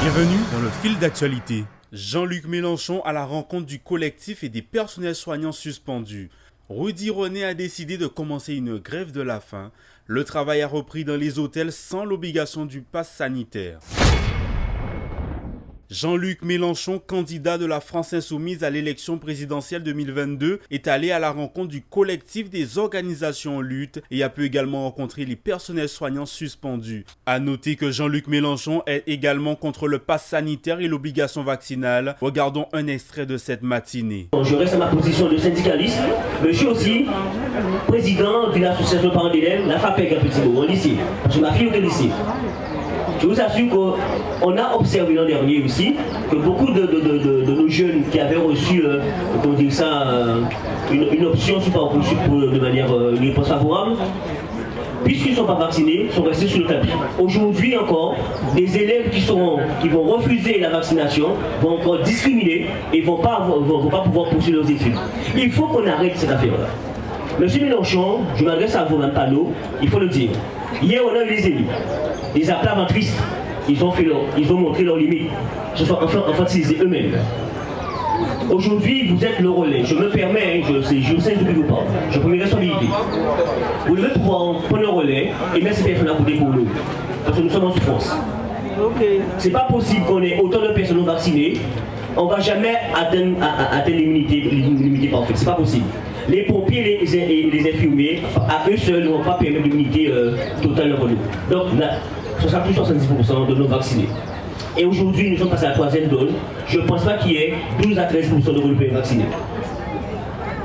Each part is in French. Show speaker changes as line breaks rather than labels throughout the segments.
Bienvenue dans le fil d'actualité. Jean-Luc Mélenchon à la rencontre du collectif et des personnels soignants suspendus. Rudy René a décidé de commencer une grève de la faim. Le travail a repris dans les hôtels sans l'obligation du pass sanitaire. Jean-Luc Mélenchon, candidat de la France Insoumise à l'élection présidentielle 2022, est allé à la rencontre du collectif des organisations en lutte et a pu également rencontrer les personnels soignants suspendus. A noter que Jean-Luc Mélenchon est également contre le pass sanitaire et l'obligation vaccinale. Regardons un extrait de cette matinée.
Je reste à ma position de syndicaliste, mais je suis aussi président de l'association parents d'élèves, la FAPEC à Petit Bourg, au lycée. Je ma fille au lycée. Je vous assure qu'on a observé l'an dernier aussi que beaucoup de nos jeunes qui avaient reçu une option sur Parcoursup de manière une réponse favorable, puisqu'ils ne sont pas vaccinés, sont restés sur le tapis. Aujourd'hui encore, des élèves qui vont refuser la vaccination vont encore discriminer et ne vont pas pouvoir poursuivre leurs études. Il faut qu'on arrête cette affaire-là. Monsieur Mélenchon, je m'adresse à vous, même panneau, il faut le dire. Hier, on a eu les élus. Les aplaventristes, ils ont montré leurs limites. Ils se sont enfantilisés eux-mêmes. Aujourd'hui, vous êtes le relais. Je me permets, je sais de qui vous parle. Je prends mes responsabilités. Vous devez pouvoir prendre le relais et mettre ces personnes-là pour nous. Parce que nous sommes en souffrance. C'est pas possible qu'on ait autant de personnes non vaccinées. On ne va jamais atteindre l'immunité parfaite. C'est pas possible. Les pompiers et les infirmiers, à eux seuls, ne vont pas permettre l'immunité totale de nous. Donc, ce sera plus de 70% de non vaccinés. Et aujourd'hui, nous sommes passés à la 3e dose. Je ne pense pas qu'il y ait 12 à 13% de Guadeloupéens vaccinés.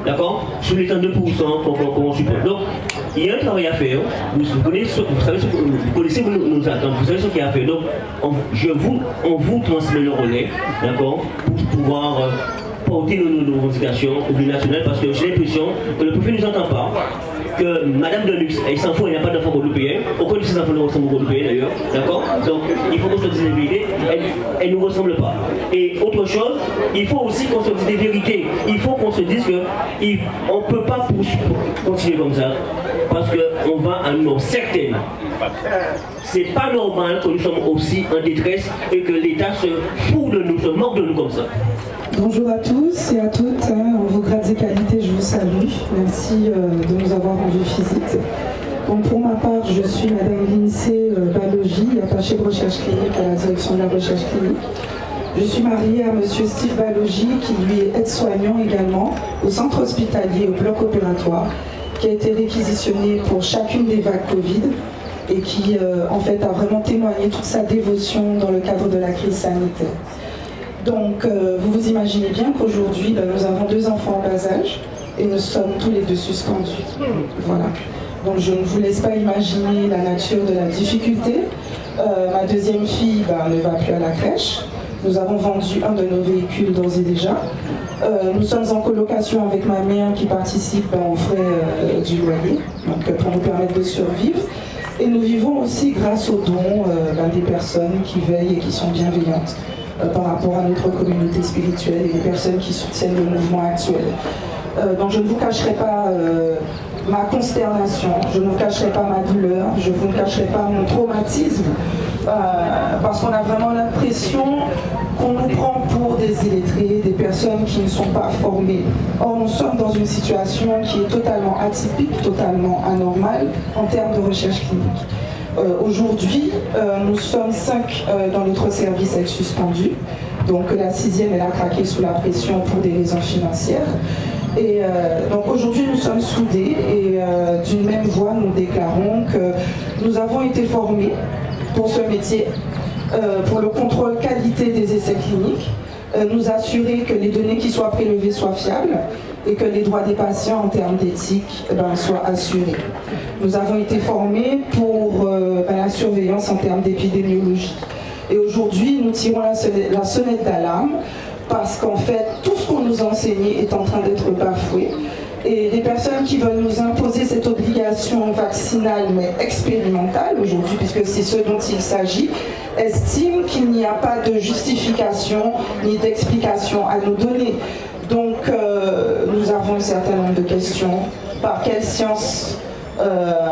D'accord? Sur les 32% qu'on supporte. Donc, il y a un travail à faire. Vous connaissez nos attentes, vous savez ce qu'il y a à faire. Donc, on vous transmet le relais, d'accord, pour pouvoir porter nos revendications au niveau national, parce que j'ai l'impression que le préfet ne nous entend pas, que Madame Delux, elle s'en fout, il n'y a pas d'enfants guadeloupéens, aucun de ses enfants ne ressemble aux guadeloupéens d'ailleurs, d'accord? Donc il faut qu'on se dise des vérités, elle ne nous ressemble pas. Et autre chose, il faut aussi qu'on se dise des vérités, il faut qu'on se dise qu'on ne peut pas continuer comme ça, parce qu'on va à une mort certaine. C'est pas normal que nous sommes aussi en détresse et que l'État se fout de nous, se moque de nous comme ça.
Bonjour à tous et à toutes, en vos grades et qualités, je vous salue. Merci de nous avoir rendu visite. Donc, pour ma part, je suis Madame Lindsay Balogi, attachée de recherche clinique à la direction de la recherche clinique. Je suis mariée à Monsieur Steve Balogi, qui lui est aide-soignant également au centre hospitalier, au bloc opératoire, qui a été réquisitionné pour chacune des vagues Covid et qui en fait a vraiment témoigné toute sa dévotion dans le cadre de la crise sanitaire. Donc, vous vous imaginez bien qu'aujourd'hui, nous avons 2 enfants en bas âge et nous sommes tous les 2 suspendus. Voilà. Donc, je ne vous laisse pas imaginer la nature de la difficulté. Ma deuxième fille ne va plus à la crèche. Nous avons vendu un de nos véhicules d'ores et déjà. Nous sommes en colocation avec ma mère qui participe aux frais du loyer, donc, pour nous permettre de survivre. Et nous vivons aussi grâce aux dons des personnes qui veillent et qui sont bienveillantes par rapport à notre communauté spirituelle et les personnes qui soutiennent le mouvement actuel. Donc je ne vous cacherai pas ma consternation, je ne vous cacherai pas ma douleur, je ne vous cacherai pas mon traumatisme, parce qu'on a vraiment l'impression qu'on nous prend pour des illettrés, des personnes qui ne sont pas formées. Or, nous sommes dans une situation qui est totalement atypique, totalement anormale en termes de recherche clinique. Aujourd'hui, nous sommes 5 dans notre service à être suspendus. Donc la 6e, elle a craqué sous la pression pour des raisons financières. Et donc aujourd'hui, nous sommes soudés et d'une même voix, nous déclarons que nous avons été formés pour ce métier, pour le contrôle qualité des essais cliniques, nous assurer que les données qui soient prélevées soient fiables et que les droits des patients en termes d'éthique soient assurés. Nous avons été formés pour la surveillance en termes d'épidémiologie. Et aujourd'hui, nous tirons la sonnette d'alarme parce qu'en fait, tout ce qu'on nous a enseigné est en train d'être bafoué. Et les personnes qui veulent nous imposer cette obligation vaccinale, mais expérimentale aujourd'hui, puisque c'est ce dont il s'agit, estiment qu'il n'y a pas de justification ni d'explication à nous donner. Donc, nous avons un certain nombre de questions. Par quelle science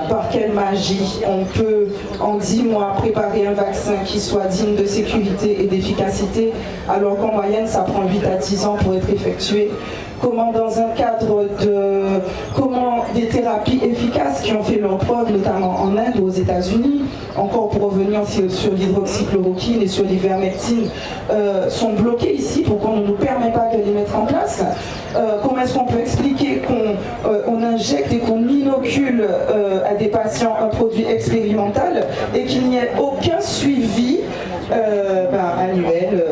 par quelle magie on peut en 10 mois préparer un vaccin qui soit digne de sécurité et d'efficacité, alors qu'en moyenne ça prend 8 à 10 ans pour être effectué. Comment dans un cadre comment des thérapies efficaces qui ont fait leur preuve, notamment en Inde ou aux États-Unis, encore pour revenir sur l'hydroxychloroquine et sur l'ivermectine, sont bloquées ici pour qu'on ne nous permet pas de les mettre en place. Comment est-ce qu'on peut expliquer qu'on injecte et qu'on inocule à des patients un produit expérimental et qu'il n'y ait aucun suivi annuel,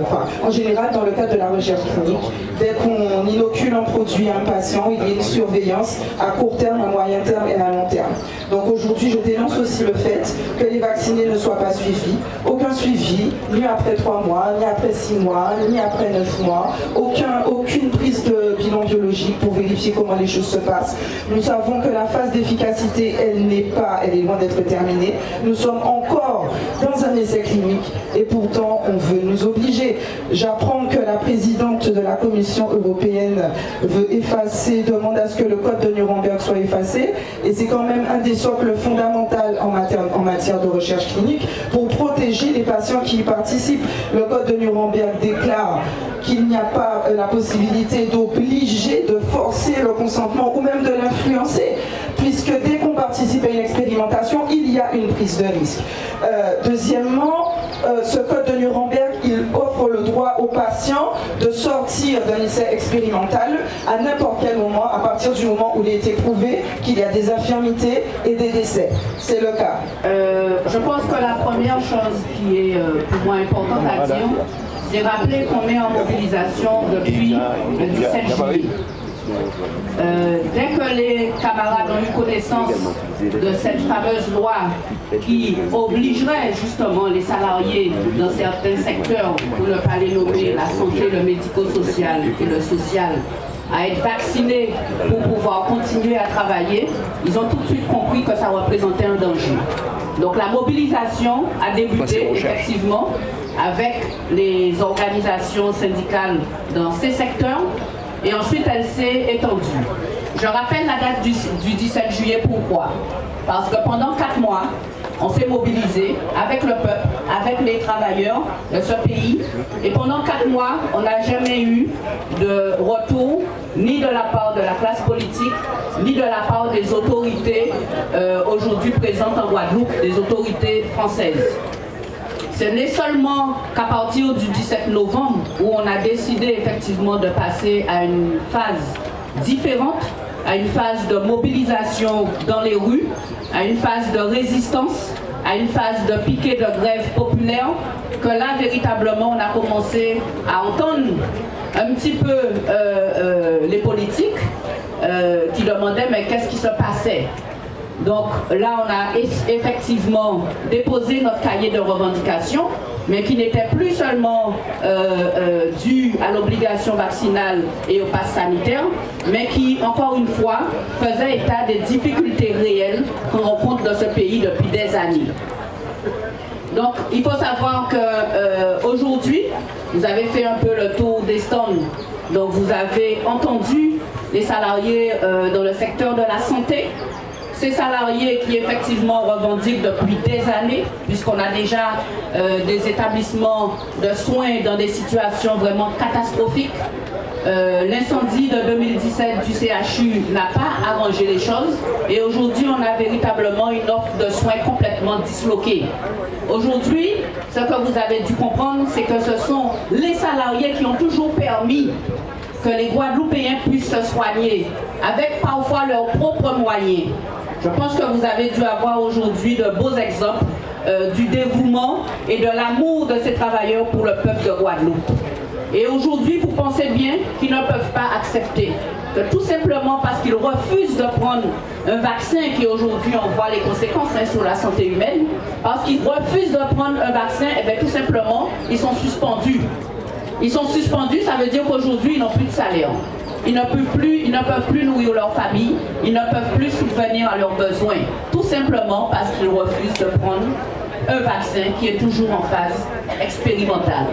en général dans le cadre de la recherche clinique, dès qu'on inocule un produit à un patient, il y a une surveillance à court terme, à moyen terme et à long terme. Donc aujourd'hui, je dénonce aussi le fait que les vaccinés ne soient pas suivis, aucun suivi, ni après 3 mois, ni après 6 mois, ni après 9 mois, aucune prise de bilan biologique pour vérifier comment les choses se passent. Nous savons que la phase d'efficacité, elle est loin d'être terminée. Nous sommes encore dans un essai clinique et pourtant on veut nous obliger. J'apprends que la présidente de la Commission européenne veut effacer, demande à ce que le code de Nuremberg soit effacé, et c'est quand même un des socles fondamentaux en matière de recherche clinique pour protéger les patients qui y participent. Le code de Nuremberg déclare qu'il n'y a pas la possibilité d'obliger, de forcer le consentement ou même de l'influencer, puisque dès qu'on participe à une expérimentation, il y a une prise de risque. Deuxièmement, ce code de Nuremberg, il offre le droit aux patients de sortir d'un essai expérimental à n'importe quel moment, à partir du moment où il a été prouvé qu'il y a des infirmités et des décès. C'est le cas.
Je pense que la première chose qui est pour moi importante à dire, c'est rappeler qu'on est en mobilisation depuis le 17 juillet. Dès que les camarades ont eu connaissance de cette fameuse loi qui obligerait justement les salariés dans certains secteurs, pour ne pas les nommer, la santé, le médico-social et le social, à être vaccinés pour pouvoir continuer à travailler, ils ont tout de suite compris que ça représentait un danger. Donc la mobilisation a débuté effectivement avec les organisations syndicales dans ces secteurs et ensuite elle s'est étendue. Je rappelle la date du 17 juillet, pourquoi? Parce que pendant 4 mois, on s'est mobilisé avec le peuple, avec les travailleurs de ce pays. Et pendant 4 mois, on n'a jamais eu de retour, ni de la part de la classe politique, ni de la part des autorités aujourd'hui présentes en Guadeloupe, des autorités françaises. Ce n'est seulement qu'à partir du 17 novembre où on a décidé effectivement de passer à une phase différente, à une phase de mobilisation dans les rues, à une phase de résistance, à une phase de piquet de grève populaire, que là véritablement on a commencé à entendre un petit peu les politiques qui demandaient mais qu'est-ce qui se passait. Donc là on a effectivement déposé notre cahier de revendications, mais qui n'était plus seulement dû à l'obligation vaccinale et au pass sanitaire, mais qui, encore une fois, faisait état des difficultés réelles qu'on rencontre dans ce pays depuis des années. Donc, il faut savoir qu'aujourd'hui, vous avez fait un peu le tour des stands. Donc, vous avez entendu les salariés dans le secteur de la santé, ces salariés qui effectivement revendiquent depuis des années, puisqu'on a déjà des établissements de soins dans des situations vraiment catastrophiques. L'incendie de 2017 du CHU n'a pas arrangé les choses et aujourd'hui on a véritablement une offre de soins complètement disloquée. Aujourd'hui, ce que vous avez dû comprendre, c'est que ce sont les salariés qui ont toujours permis que les Guadeloupéens puissent se soigner avec parfois leurs propres moyens. Je pense que vous avez dû avoir aujourd'hui de beaux exemples du dévouement et de l'amour de ces travailleurs pour le peuple de Guadeloupe. Et aujourd'hui, vous pensez bien qu'ils ne peuvent pas accepter que tout simplement parce qu'ils refusent de prendre un vaccin qui aujourd'hui on voit les conséquences sur la santé humaine, parce qu'ils refusent de prendre un vaccin, et bien tout simplement, ils sont suspendus. Ils sont suspendus, ça veut dire qu'aujourd'hui, ils n'ont plus de salaire. Ils ne peuvent plus nourrir leur famille, ils ne peuvent plus subvenir à leurs besoins, tout simplement parce qu'ils refusent de prendre un vaccin qui est toujours en phase expérimentale.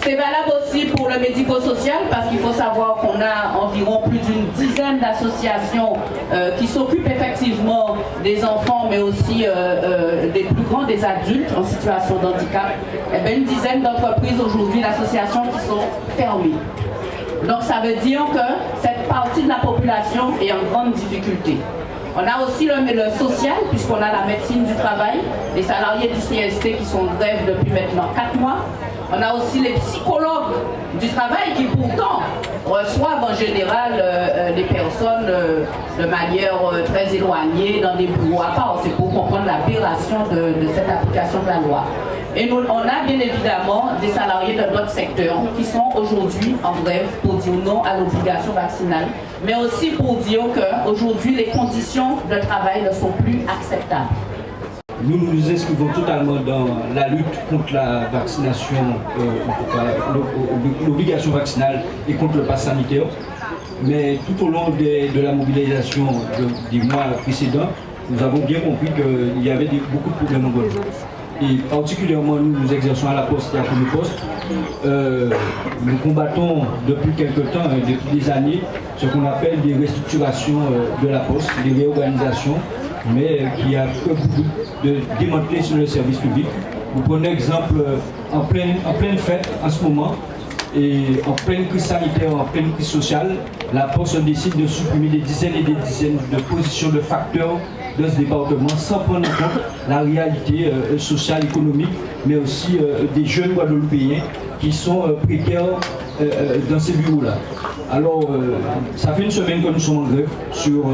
C'est valable aussi pour le médico-social parce qu'il faut savoir qu'on a environ plus d'une dizaine d'associations qui s'occupent effectivement des enfants mais aussi des plus grands, des adultes en situation de handicap. Et bien, une dizaine d'entreprises aujourd'hui, d'associations qui sont fermées. Donc ça veut dire que cette partie de la population est en grande difficulté. On a aussi le social, puisqu'on a la médecine du travail, les salariés du CST qui sont en grève depuis maintenant 4 mois. On a aussi les psychologues du travail qui pourtant reçoivent en général les personnes de manière très éloignée dans des bureaux à part. C'est pour comprendre l'aberration de cette application de la loi. Et nous, on a bien évidemment des salariés de d'autres secteurs qui sont aujourd'hui en grève pour dire non à l'obligation vaccinale, mais aussi pour dire qu'aujourd'hui les conditions de travail ne sont plus acceptables.
Nous nous inscrivons totalement dans la lutte contre la vaccination, l'obligation vaccinale et contre le pass sanitaire. Mais tout au long de la mobilisation des mois précédents, nous avons bien compris qu'il y avait beaucoup de problèmes en Guadeloupe. Et particulièrement, nous exerçons à la Poste et à Premier Poste. Nous combattons depuis quelques temps, depuis des années, ce qu'on appelle des restructurations de la Poste, des réorganisations, mais qui a pour but de démanteler sur le service public. Vous prenez exemple en pleine fête en ce moment, et en pleine crise sanitaire, en pleine crise sociale, la Poste décide de supprimer des dizaines et des dizaines de positions de facteurs de ce département sans prendre en compte la réalité sociale, économique, mais aussi des jeunes Guadeloupéens qui sont précaires dans ces bureaux-là. Alors, ça fait une semaine que nous sommes en grève sur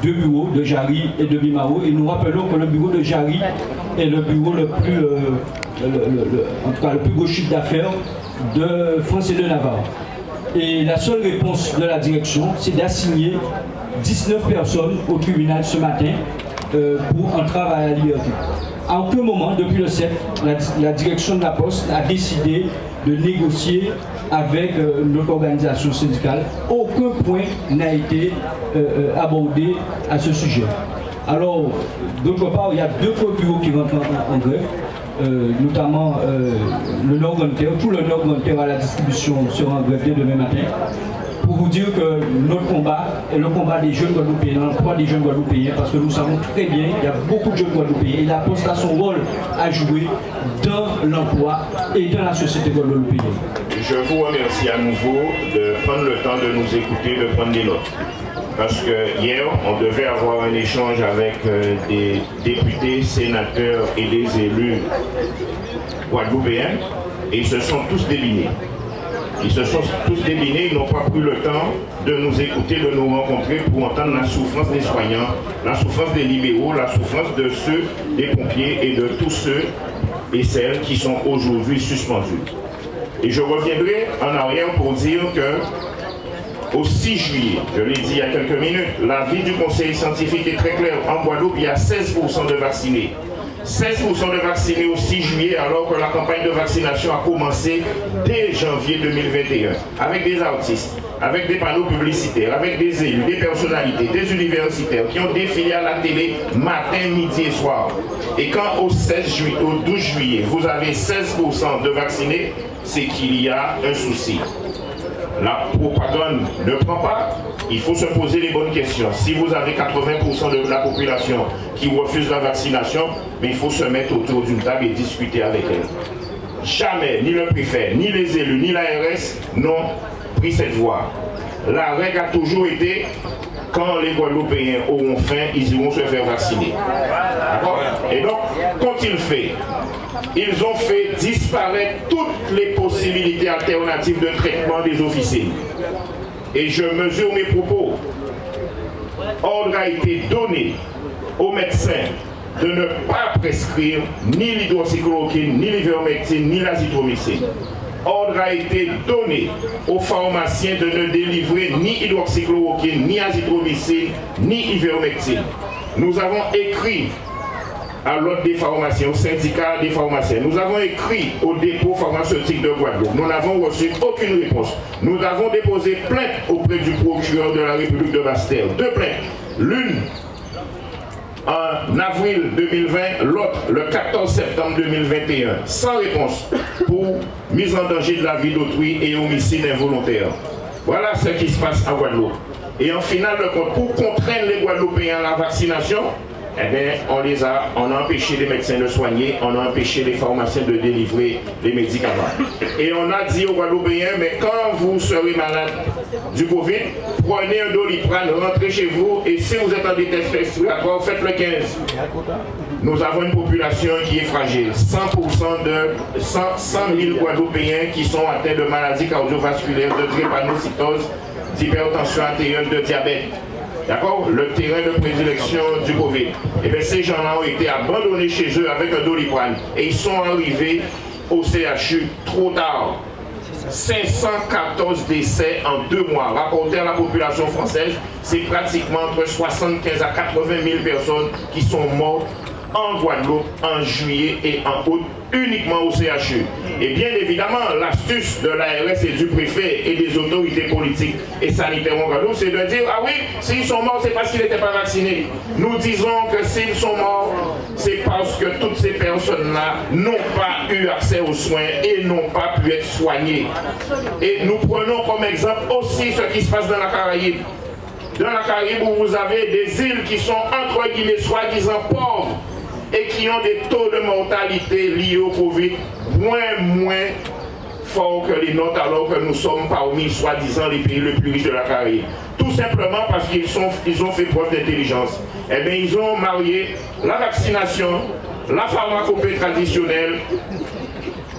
deux bureaux de Jarry et de Bimao, et nous rappelons que le bureau de Jarry est le bureau le plus, en tout cas le plus gros chiffre d'affaires de France et de Navarre. Et la seule réponse de la direction, c'est d'assigner 19 personnes au tribunal ce matin pour entrave à la liberté. À aucun moment, depuis le 7, la direction de la Poste a décidé de négocier avec notre organisation syndicale. Aucun point n'a été abordé à ce sujet. Alors, d'autre part, il y a deux bureaux qui rentrent en grève. Notamment le Nord-Grand-Terre, tout le Nord-Grand-Terre à la distribution sera en grève dès demain matin, pour vous dire que notre combat est le combat des jeunes Guadeloupéens, l'emploi des jeunes Guadeloupéens, parce que nous savons très bien qu'il y a beaucoup de jeunes Guadeloupéens et la Poste a son rôle à jouer dans l'emploi et dans la société guadeloupéenne.
Je vous remercie à nouveau de prendre le temps de nous écouter, de prendre des notes. Parce que hier, on devait avoir un échange avec des députés, sénateurs et des élus guadeloupéens, et ils se sont tous délinés. Ils se sont tous délinés, ils n'ont pas pris le temps de nous écouter, de nous rencontrer pour entendre la souffrance des soignants, la souffrance des libéraux, la souffrance de ceux des pompiers et de tous ceux et celles qui sont aujourd'hui suspendus. Et je reviendrai en arrière pour dire que au 6 juillet, je l'ai dit il y a quelques minutes, l'avis du conseil scientifique est très clair. En Guadeloupe, il y a 16% de vaccinés. 16% de vaccinés au 6 juillet, alors que la campagne de vaccination a commencé dès janvier 2021, avec des artistes, avec des panneaux publicitaires, avec des élus, des personnalités, des universitaires qui ont défilé à la télé matin, midi et soir. Et quand au 12 juillet, vous avez 16% de vaccinés, c'est qu'il y a un souci. La propagande ne prend pas, il faut se poser les bonnes questions. Si vous avez 80% de la population qui refuse la vaccination, mais il faut se mettre autour d'une table et discuter avec elle. Jamais, ni le préfet, ni les élus, ni l'ARS n'ont pris cette voie. La règle a toujours été, quand les Guadeloupéens auront faim, ils iront se faire vacciner. Et donc, qu'ont-ils fait? Ils ont fait disparaître toutes les possibilités alternatives de traitement des officines. Et je mesure mes propos. Ordre a été donné aux médecins de ne pas prescrire ni l'hydroxychloroquine, ni l'ivermectine, ni l'azithromycine. Ordre a été donné aux pharmaciens de ne délivrer ni hydroxychloroquine, ni azithromycine, ni ivermectine. Nous avons écrit à l'ordre des pharmaciens, au syndicat des pharmaciens. Nous avons écrit au dépôt pharmaceutique de Guadeloupe. Nous n'avons reçu aucune réponse. Nous avons déposé plainte auprès du procureur de la République de Basse-Terre. 2 plaintes. L'une en avril 2020, l'autre le 14 septembre 2021, sans réponse pour mise en danger de la vie d'autrui et homicide involontaire. Voilà ce qui se passe en Guadeloupe. Et en finale de compte, pour contraindre les Guadeloupéens à la vaccination, eh bien, on a empêché les médecins de soigner, on a empêché les pharmaciens de délivrer les médicaments. Et on a dit aux Guadeloupéens, mais quand vous serez malade du Covid, prenez un Doliprane, rentrez chez vous, et si vous êtes en détresse respiratoire, faites le 15. Nous avons une population qui est fragile. 100% de 100 000 Guadeloupéens qui sont atteints de maladies cardiovasculaires, de drépanocytose, d'hypertension artérielle, de diabète. D'accord? Le terrain de prédilection du Covid. Et bien ces gens-là ont été abandonnés chez eux avec un Doliprane. Et ils sont arrivés au CHU trop tard. 514 décès en 2 mois. Rapporté à la population française, c'est pratiquement entre 75 à 80 000 personnes qui sont mortes en Guadeloupe, en juillet et en août, uniquement au CHU. Et bien évidemment, l'astuce de l'ARS et du préfet et des autorités politiques et sanitaires en Guadeloupe, c'est de dire, ah oui, s'ils sont morts, c'est parce qu'ils n'étaient pas vaccinés. Nous disons que s'ils sont morts, c'est parce que toutes ces personnes-là n'ont pas eu accès aux soins et n'ont pas pu être soignées. Et nous prenons comme exemple aussi ce qui se passe dans la Caraïbe. Dans la Caraïbe, où vous avez des îles qui sont, entre guillemets, soi-disant pauvres, et qui ont des taux de mortalité liés au Covid moins forts que les nôtres, alors que nous sommes parmi, soi-disant, les pays les plus riches de la Caraïbe. Tout simplement parce qu'ils ont fait preuve d'intelligence. Eh bien, ils ont marié la vaccination, la pharmacopée traditionnelle,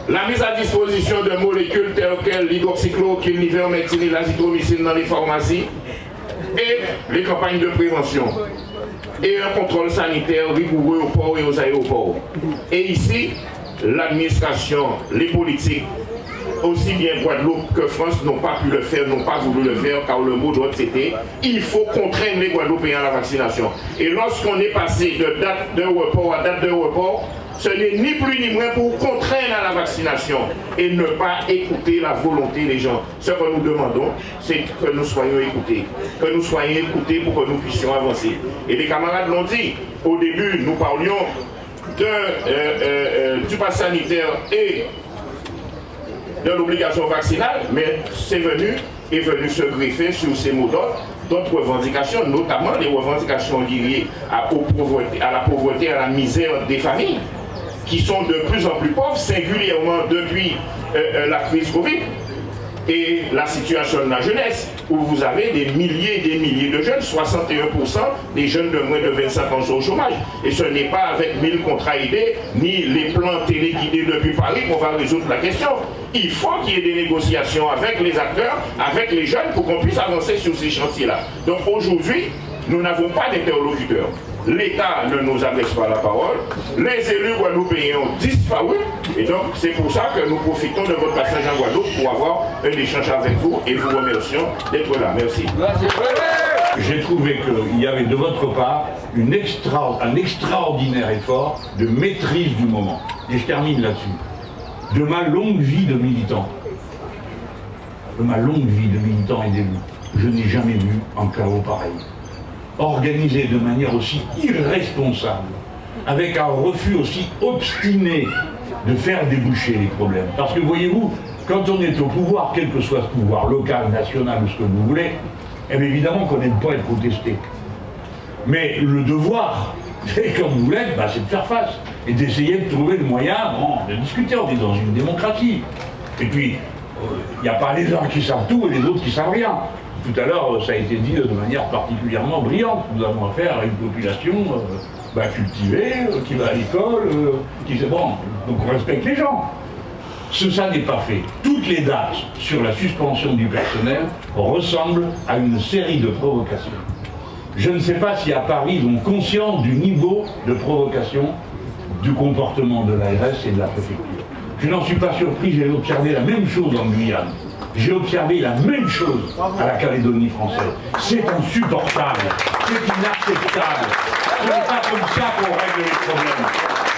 la mise à disposition de molécules telles que l'hydroxychloroquine, l'ivermectine et l'azithromycine dans les pharmacies, et les campagnes de prévention. Et un contrôle sanitaire rigoureux aux ports et aux aéroports. Et ici, l'administration, les politiques, aussi bien Guadeloupe que France n'ont pas pu le faire, n'ont pas voulu le faire, car le mot d'ordre c'était il faut contraindre les Guadeloupéens à la vaccination. Et lorsqu'on est passé de date de report à date de report, ce n'est ni plus ni moins pour contraindre à la vaccination et ne pas écouter la volonté des gens. Ce que nous demandons, c'est que nous soyons écoutés. Que nous soyons écoutés pour que nous puissions avancer. Et les camarades l'ont dit, au début, nous parlions du pass sanitaire et de l'obligation vaccinale, mais est venu se greffer sur ces mots d'ordre d'autres revendications, notamment les revendications liées à la pauvreté, à la misère des familles, qui sont de plus en plus pauvres, singulièrement depuis la crise Covid et la situation de la jeunesse, où vous avez des milliers et des milliers de jeunes, 61% des jeunes de moins de 25 ans sont au chômage. Et ce n'est pas avec 1000 contrats aidés, ni les plans téléguidés depuis Paris qu'on va résoudre la question. Il faut qu'il y ait des négociations avec les acteurs, avec les jeunes, pour qu'on puisse avancer sur ces chantiers-là. Donc aujourd'hui, nous n'avons pas d'interlocuteurs. L'État ne nous adresse pas la parole, les élus guadeloupéens ont disparu, et donc c'est pour ça que nous profitons de votre passage en Guadeloupe pour avoir un échange avec vous et vous remercions d'être là. Merci.
J'ai trouvé qu'il y avait de votre part un extraordinaire effort de maîtrise du moment. Et je termine là-dessus. De ma longue vie de militant, et d'élu, je n'ai jamais vu un chaos pareil. Organisé de manière aussi irresponsable, avec un refus aussi obstiné de faire déboucher les problèmes. Parce que voyez-vous, quand on est au pouvoir, quel que soit ce pouvoir, local, national ou ce que vous voulez, eh bien évidemment qu'on n'aime pas être contesté. Mais le devoir, comme vous l'êtes, c'est de faire face et d'essayer de trouver le moyen de discuter. On est dans une démocratie. Et puis, il n'y a pas les uns qui savent tout et les autres qui savent rien. Tout à l'heure, ça a été dit de manière particulièrement brillante. Nous avons affaire à une population cultivée, qui va à l'école, qui sait bon, donc on respecte les gens. Ça n'est pas fait. Toutes les dates sur la suspension du personnel ressemblent à une série de provocations. Je ne sais pas si à Paris, ils ont conscience du niveau de provocation du comportement de l'ARS et de la préfecture. Je n'en suis pas surpris, j'ai observé la même chose en Guyane. J'ai observé la même chose à la Calédonie française. C'est insupportable, c'est inacceptable. Ce n'est pas comme ça qu'on règle les problèmes.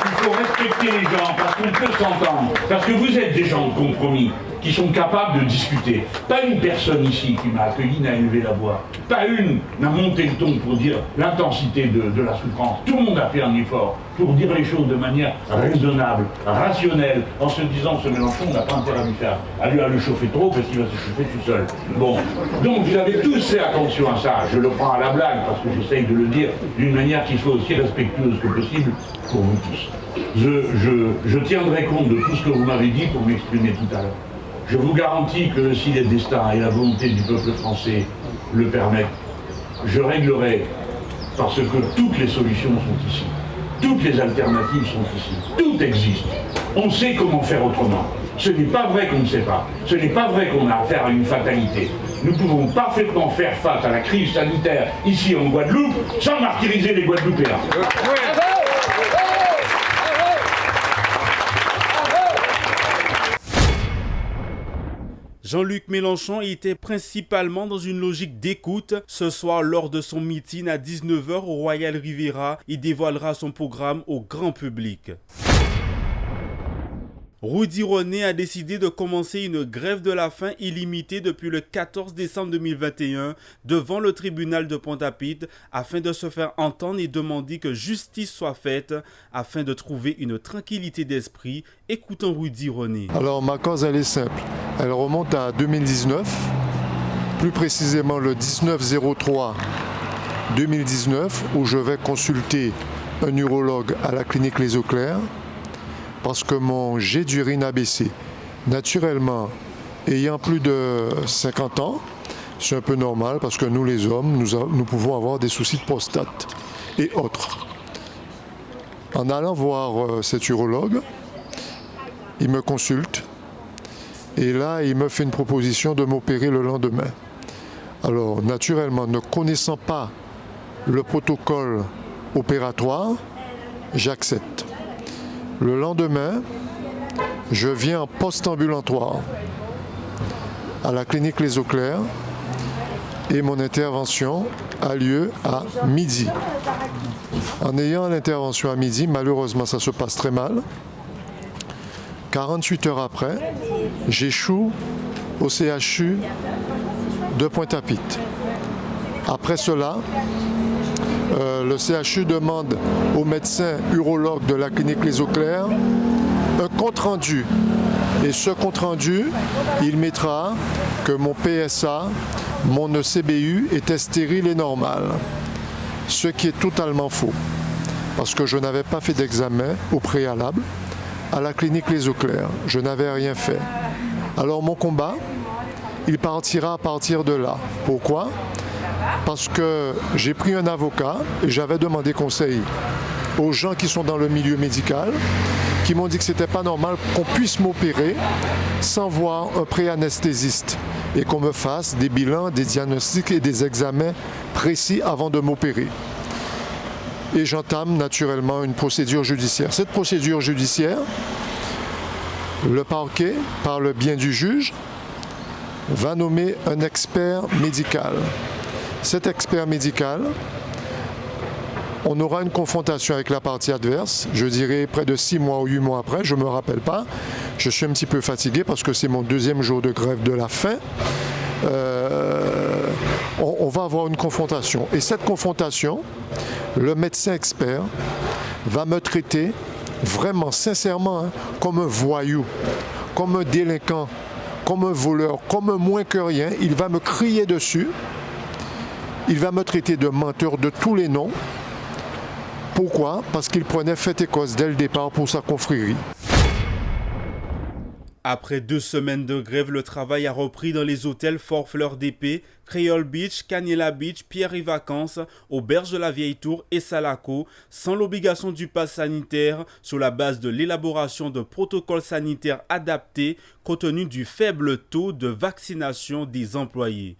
Il faut respecter les gens parce qu'on peut s'entendre, parce que vous êtes des gens de compromis. qui sont capables de discuter. Pas une personne ici qui m'a accueilli n'a élevé la voix. Pas une n'a monté le ton pour dire l'intensité de la souffrance. Tout le monde a fait un effort pour dire les choses de manière raisonnable, rationnelle, en se disant ce Mélenchon, on n'a pas intérêt à lui chauffer trop parce qu'il va se chauffer tout seul. Bon, donc vous avez tous fait attention à ça. Je le prends à la blague parce que j'essaye de le dire d'une manière qui soit aussi respectueuse que possible pour vous tous. Je tiendrai compte de tout ce que vous m'avez dit pour m'exprimer tout à l'heure. Je vous garantis que si les destins et la volonté du peuple français le permettent, je réglerai parce que toutes les solutions sont ici. Toutes les alternatives sont ici. Tout existe. On sait comment faire autrement. Ce n'est pas vrai qu'on ne sait pas. Ce n'est pas vrai qu'on a affaire à une fatalité. Nous pouvons parfaitement faire face à la crise sanitaire ici en Guadeloupe sans martyriser les Guadeloupéens.
Jean-Luc Mélenchon était principalement dans une logique d'écoute. Ce soir, lors de son meeting à 19h au Royal Riviera, il dévoilera son programme au grand public. Rudy René a décidé de commencer une grève de la faim illimitée depuis le 14 décembre 2021 devant le tribunal de Pointe-à-Pitre afin de se faire entendre et demander que justice soit faite afin de trouver une tranquillité d'esprit. Écoutons Rudy René.
Alors ma cause elle est simple, elle remonte à 2019, plus précisément le 19/03/2019 où je vais consulter un urologue à la clinique Les Eaux Claires parce que mon jet d'urine a baissé. Naturellement, ayant plus de 50 ans, c'est un peu normal parce que nous les hommes, nous pouvons avoir des soucis de prostate et autres. En allant voir cet urologue, il me consulte et là, il me fait une proposition de m'opérer le lendemain. Alors, naturellement, ne connaissant pas le protocole opératoire, j'accepte. Le lendemain, je viens en post-ambulatoire à la clinique Les Eaux Claires et mon intervention a lieu à midi. En ayant l'intervention à midi, malheureusement, ça se passe très mal. 48 heures après, j'échoue au CHU de Pointe-à-Pitre. Après cela, le CHU demande au médecin urologue de la clinique Les Eaux Claires un compte-rendu. Et ce compte-rendu, il mettra que mon PSA, mon CBU était stérile et normal. Ce qui est totalement faux. Parce que je n'avais pas fait d'examen au préalable à la clinique Les Eaux Claires. Je n'avais rien fait. Alors mon combat, il partira à partir de là. Pourquoi ? Parce que j'ai pris un avocat et j'avais demandé conseil aux gens qui sont dans le milieu médical, qui m'ont dit que c'était pas normal qu'on puisse m'opérer sans voir un pré-anesthésiste et qu'on me fasse des bilans, des diagnostics et des examens précis avant de m'opérer. Et j'entame naturellement une procédure judiciaire. Cette procédure judiciaire, le parquet, par le bien du juge, va nommer un expert médical. Cet expert médical, on aura une confrontation avec la partie adverse, je dirais près de 6 mois ou 8 mois après, je ne me rappelle pas. Je suis un petit peu fatigué parce que c'est mon 2e jour de grève de la faim. On va avoir une confrontation. Et cette confrontation, le médecin expert va me traiter vraiment, sincèrement, comme un voyou, comme un délinquant, comme un voleur, comme un moins que rien. Il va me crier dessus. Il va me traiter de menteur de tous les noms. Pourquoi ? Parce qu'il prenait fait et cause dès le départ pour sa confrérie.
Après 2 semaines de grève, le travail a repris dans les hôtels Fort Fleur d'Épée, Creole Beach, Canela Beach, Pierre et Vacances, Auberge de la Vieille Tour et Salaco, sans l'obligation du pass sanitaire, sur la base de l'élaboration de protocoles sanitaires adaptés compte tenu du faible taux de vaccination des employés.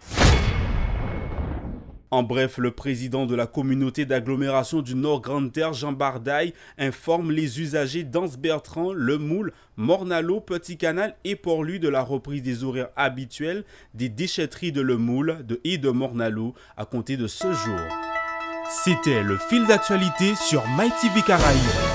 En bref, le président de la communauté d'agglomération du Nord-Grande-Terre, Jean Bardaille, informe les usagers d'Anse-Bertrand, Le Moule, Mornalo, Petit Canal et Port-Louis de la reprise des horaires habituels des déchetteries de Le Moule et de Mornalo à compter de ce jour. C'était le fil d'actualité sur MyTV Caraïbes.